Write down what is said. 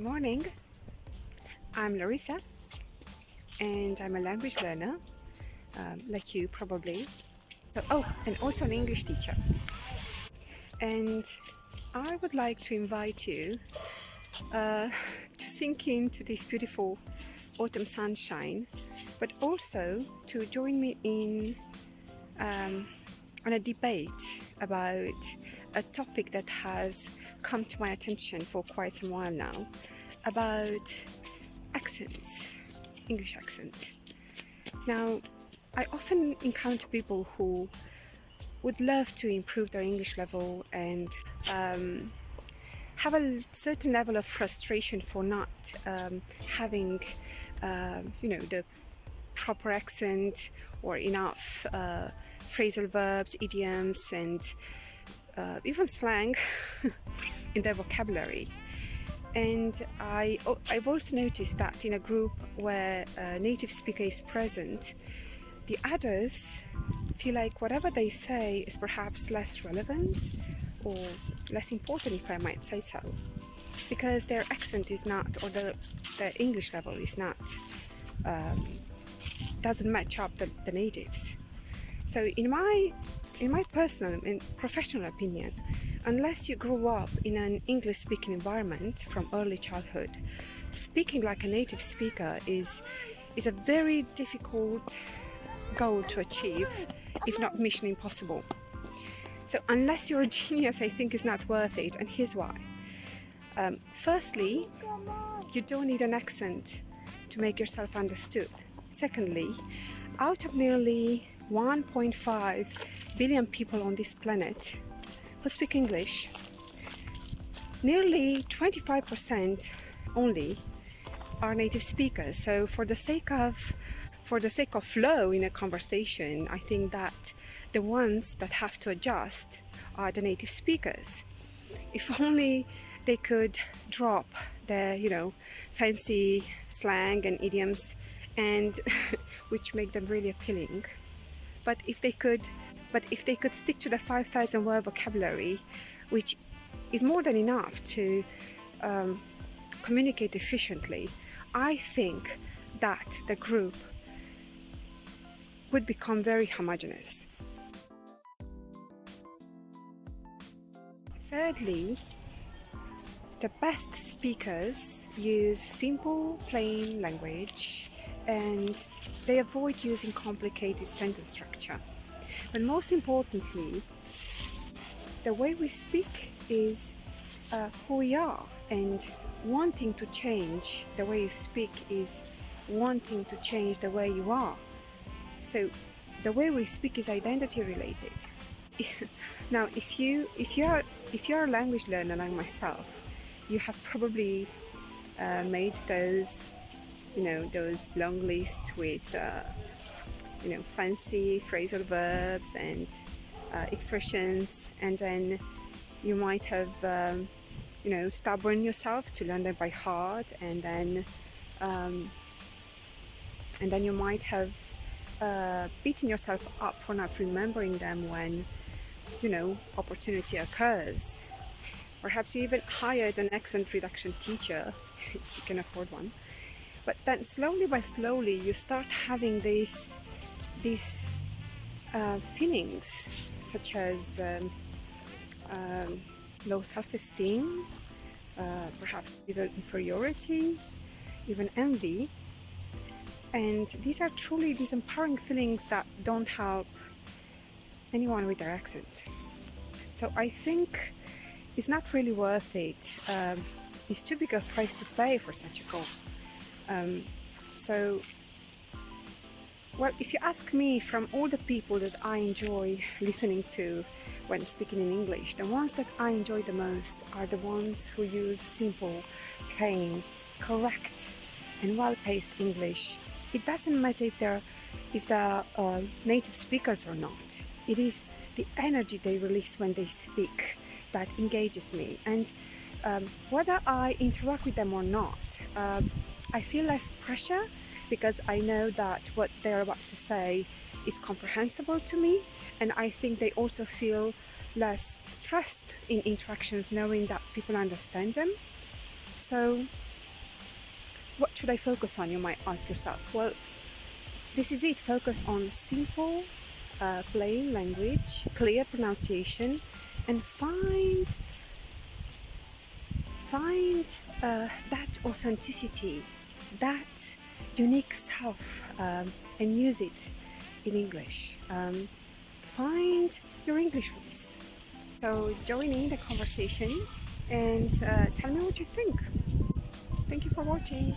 morning. I'm Larisa and I'm a language learner, like you probably. And also an English teacher. And I would like to invite you to sink into this beautiful autumn sunshine, but also to join me in on a debate about a topic that has come to my attention for quite some while now, about accents, English accents. Now, I often encounter people who would love to improve their English level and have a certain level of frustration for not having, the proper accent or enough phrasal verbs, idioms, and even slang in their vocabulary. And I've also noticed that in a group where a native speaker is present, the others feel like whatever they say is perhaps less relevant or less important, if I might say so, because their accent is not, or their English level is not, doesn't match up the natives. So in my personal and professional opinion, unless you grow up in an English-speaking environment from early childhood, speaking like a native speaker is a very difficult goal to achieve, if not mission impossible. So unless you're a genius, I think it's not worth it, and here's why. Firstly, you don't need an accent to make yourself understood. Secondly, out of nearly 1.5 billion people on this planet who speak English, nearly 25% only are native speakers. So for the sake of flow in a conversation, I think that the ones that have to adjust are the native speakers. If only they could drop their, fancy slang and idioms, and which make them really appealing. But if they could stick to the 5,000 word vocabulary, which is more than enough to communicate efficiently, I think that the group would become very homogeneous. Thirdly, the best speakers use simple, plain language, and they avoid using complicated sentence structure. But most importantly, the way we speak is who we are, and wanting to change the way you speak is wanting to change the way you are. So the way we speak is identity related. Now, if you're a language learner like myself, you have probably made those long lists with fancy phrasal verbs and expressions, and then you might have stubborn yourself to learn them by heart, and then you might have beaten yourself up for not remembering them when opportunity occurs. Perhaps you even hired an accent reduction teacher if you can afford one. But then slowly by slowly you start having these feelings such as low self-esteem, perhaps even inferiority, even envy. And these are truly these empowering feelings that don't help anyone with their accent. So I think it's not really worth it. It's too big a price to pay for such a goal. If you ask me, from all the people that I enjoy listening to when speaking in English, the ones that I enjoy the most are the ones who use simple, plain, correct, and well-paced English. It doesn't matter if they're native speakers or not. It is the energy they release when they speak that engages me, and whether I interact with them or not, I feel less pressure because I know that what they're about to say is comprehensible to me, and I think they also feel less stressed in interactions knowing that people understand them. So What should I focus on? You might ask yourself. Well, this is it. Focus on simple, plain language, clear pronunciation, and find that authenticity, that unique self, and use it in English. Find your English voice. So join in the conversation and tell me what you think. Thank you for watching.